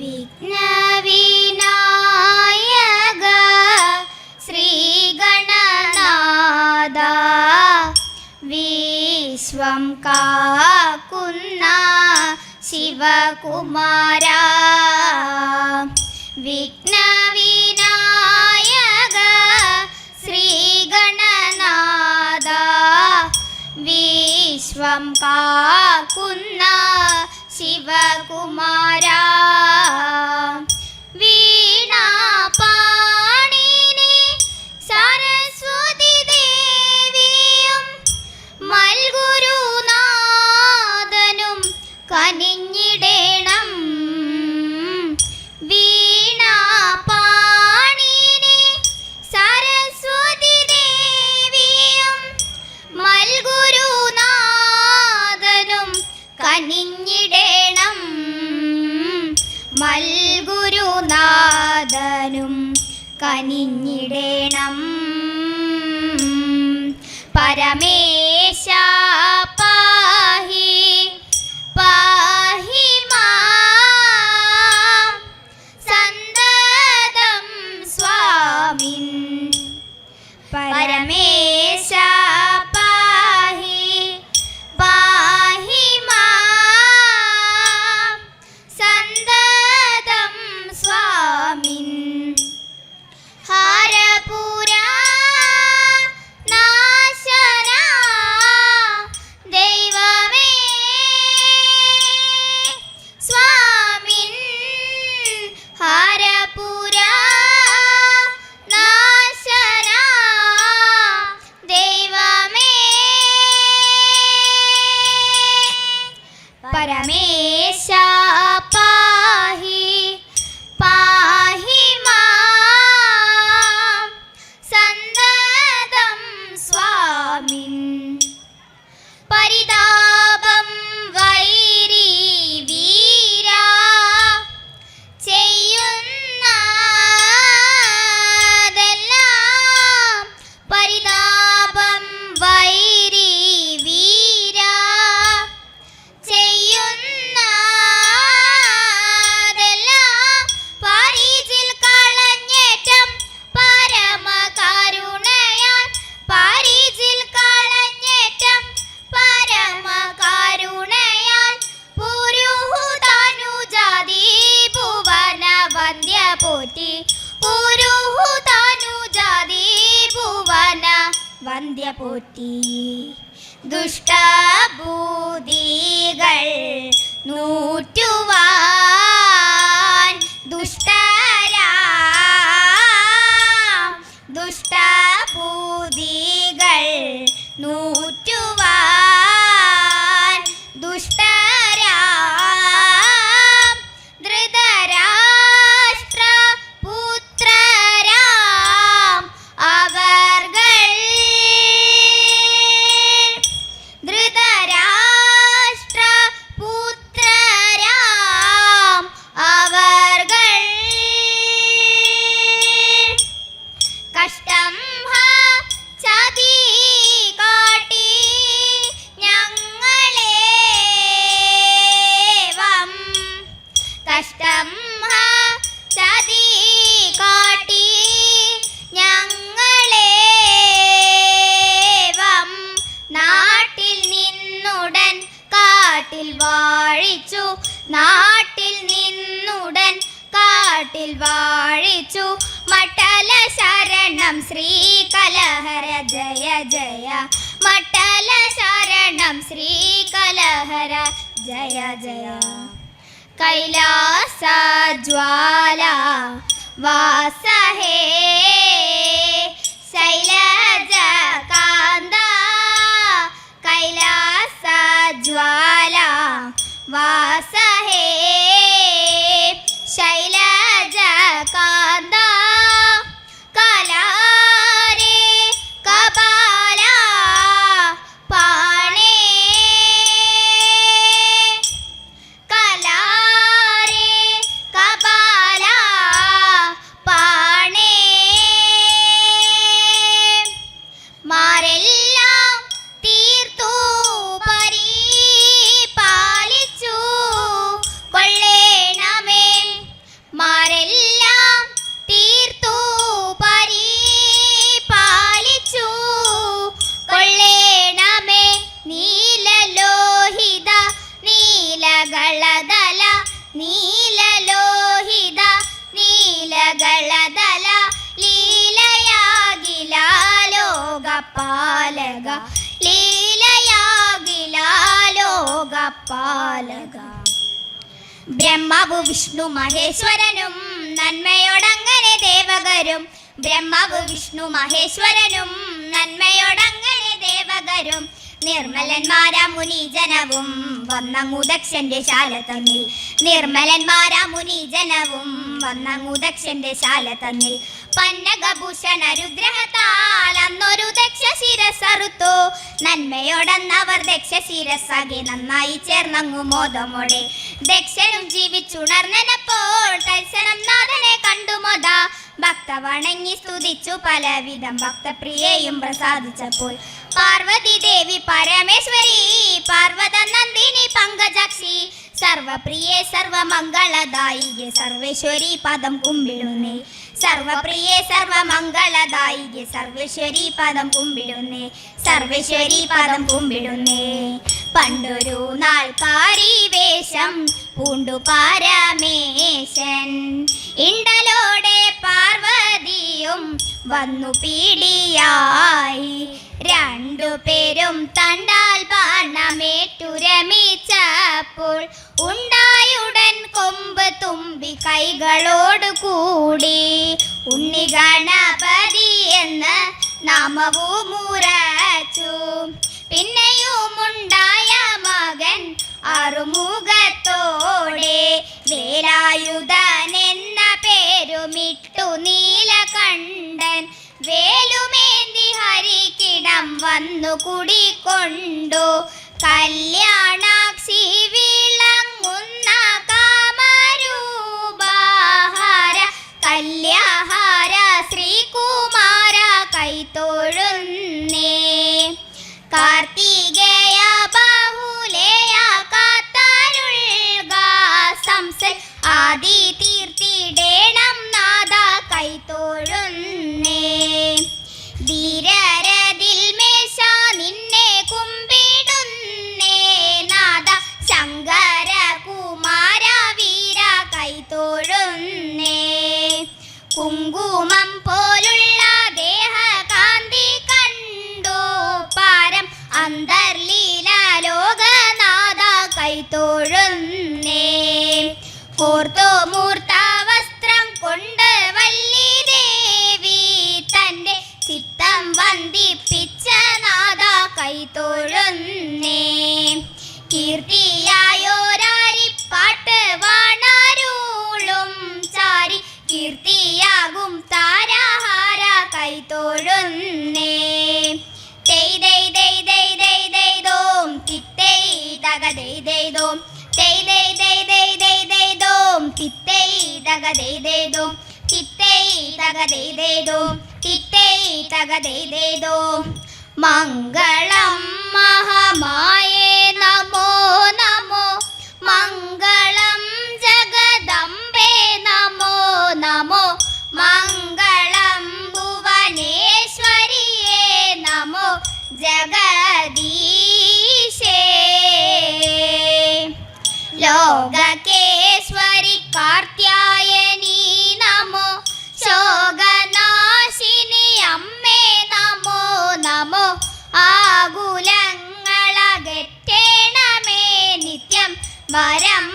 വിഘ്നവിനായക ശ്രീഗണനാഥ വിശ്വം കാക്കുന്ന ശിവകുമാര വിഘ്നവിനായക ശ്രീഗണനാഥ വിശ്വം കാക്കുന്ന ശിവകുമാര വീണാപാണിനി സരസ്വതി ദേവിയും മൽഗുരുനാഥനും കനിഞ്ഞിടേണം. വീണാപാണിനി സരസ്വതി ദേവിയും മൽഗുരുനാഥനും കനിഞ്ഞിടേണം. മൽഗുരുനാഥനും കനിഞ്ഞിടേണം. പരമേശ പാഹി പാഹി മാം സന്തതം സ്വാമിൻ. പരമേശ പാഹി പാഹി മാം സന്തതം സ്വാമിൻ. ഹാരപുരാ നാശന ദൈവമേ സ്വാമിൻ. ഹാരപുരാ നാശന ദൈവമേ. പരമേശ പാഹി പാഹി മാം സന്തതം സ്വാമിൻ. പരിതാപം വൈരി വീരാ ചെയ്യുന്നതെല്ലാം. പരിതാപം വൈരി വീരാ ചെയ്യുന്നതെല്ലാം. പാരീജിൽ കളഞ്ഞേറ്റം പരമകരുണയാൽ. പാരീജിൽ കളഞ്ഞേറ്റം പരമകരുണയാൽ. പുരുഹുതനുജാതി ഭുവന വന്ദ്യ പോറ്റി. പുരുഹുതനുജാതി ഭുവന വന്ദ്യ പോറ്റി. ദുഷ്ടബുദ്ധികൾ നൂറ്റുവാൻ ദുഷ്ടബുദ്ധികൾ നൂറ്റുവാൻ ദുഷ്ടരാം ധൃതരാഷ്ട്ര പുത്രരാം അവർകൾ. ധൃതരാഷ്ട്ര പുത്രരാം അവർകൾ. കഷ്ടം ചതി കാട്ടി ഞങ്ങളേവം. കഷ്ടം ചതി കാട്ടി ഞങ്ങളേവം. നാട്ടിൽ നിന്നുടൻ കാട്ടിൽ വാഴിച്ചു. നാട്ടിൽ നിന്നുടൻ കാട്ടിൽ വാഴിച്ചു. മട്ടല ശരണം ശ്രീകലഹര ജയ ജയ. മട്ടല ശരണം ശ്രീകലഹര ജയ ജയ. കൈലാസ ജ്വാല വാസ ഹേ ശൈലജ കാന്ത. കൈലാസ ജ്വാല വാസ ഹേ ശൈലജ കാന്ത. കലാരേ കപാല പാണേ. കലാരേ കപാല പാണേ. മാരെല്ലാം തീർത്തു പരിപാലിച്ചു. താരക ലീലയാകിലോകപാലക. ബ്രഹ്മാവ് വിഷ്ണു മഹേശ്വരനും നന്മയോടങ്ങനെ ദേവകരും. ബ്രഹ്മാവ് വിഷ്ണു മഹേശ്വരനും നന്മയോടങ്ങനെ ദേവകരും. നിർമ്മലന്മാരാ മുനിജനവും വന്നങ്ങു ദക്ഷന്റെ ശാല തന്നിൽ. നിർമ്മലന്മാരാ മുനിജനവും വന്നങ്ങു ദക്ഷന്റെ ശാല തന്നിൽ. പന്നകഭൂഷണ രുദ്രഹത്താൽ അന്നൊരു ദക്ഷ ശിരസ്സറുത്തു. നന്മയോടന്നവർ ദക്ഷ ശിരസ്സാകെ നന്നായി ചേർന്നങ്ങു മോദമോടെ. ദക്ഷനും ജീവിച്ചുണർന്നപ്പോൾ തത്സരം നാഥനെ കണ്ടുമോദ. ഭക്ത വണങ്ങി സ്തുതിച്ചു പലവിധം ഭക്തപ്രിയയും പ്രസാദിച്ചപ്പോൾ. പാർവതി ദേവി പരമേശ്വരി പാർവത നന്ദിനി പങ്കജാക്ഷി. സർവപ്രിയേ സർവമംഗളദായികെ സർവേശ്വരി പദം കുമ്പിടുന്നേ. സർവപ്രിയേ സർവമംഗളദായികെ സർവേശ്വരി പദം കുമ്പിടുന്നേ. സർവേശ്വരി പദം കുമ്പിടുന്നേ. പണ്ടൊരു നാൾക്കാരി വേഷം പൂണ്ടു പരമേശൻ. ഇണ്ടലോടെ പാർവതിയും വന്നു പീഡിയായി. രണ്ടുപേരും തണ്ടാൽ ബാണമേറ്റു രമിച്ചപ്പോൾ ഉണ്ടായുടൻ കൊമ്പ് തുമ്പി കൈകളോട് കൂടി. ഉണ്ണി ഗണപതി എന്ന് നാമവും ഉറച്ചു. പിന്നെയുമുണ്ടായ മകൻ അറുമുഖത്തോടെ വേലായുധൻ എന്ന പേരുമിട്ടു നീലകണ്ഠൻ. വേലുമേന്തി ഹരിക്കിടം വന്നു കുടികൊണ്ടു. കല്യാണാക്ഷി വിളങ്ങുന്ന കാമരൂപഹാര കല്യാഹാര ശ്രീകുമാര കൈതൊഴുന്നേ. കാർത്തികേയ ബാഹുലേയ കാത്തരുൾക സംസൽ ആദി തീർത്തിടേണം നാദ കൈതൊഴുന്നേ. ധീരരതിൽ മേശ നിന്നെ കുമ്പിടുന്നേ നാദ ശങ്കര കുമാര വീര കൈതൊഴുന്നേ. കുങ്കുമം പോലുള്ള ദേഹകാന്തി കണ്ടു പാരം അന്തർലീല ലോകനാഥ കൈതൊഴുന്നേ. ഓർത്തോ മൂർത്ത വസ്ത്രം കൊണ്ട് വല്ലി ദേവി തന്റെ ചിത്തം വന്ദിപ്പിച്ച നാഥ കൈതൊഴുന്നേ. കീർത്തിയായോരാരിപ്പാട്ട് വാണാരുളും ചാരി കീർത്തിയാകും താരാഹാര കൈതൊഴുന്നേ. തെയ് ദൈ ദൈ ദൈ ദൈ ദൈ ദോം തിത്തൈ തക ദൈ ദൈ ദോം. തെയ് ദൈ ദൈ ദൈ ദൈ ദൈ ദോം തിത്തൈ തക ദൈ ദൈ ദോം. തിത്തൈ തക ദൈ ദൈ ദോം. തിത്തൈ തക ദൈ ദൈ ദോം. മംഗളം മഹാമായേ നമോ നമോ. മംഗളം ജഗദംബേ നമോ നമോ. മംഗളം ഭുവനേശ്വരിയേ നമോ ജഗദീശേ. ലോകകേശ്വരി കാർത്യായനി നമോ. ശോകനാശിനി അമ്മേ നമോ നമോ. ആകുലങ്ങളകറ്റേണമേ നിത്യം വരം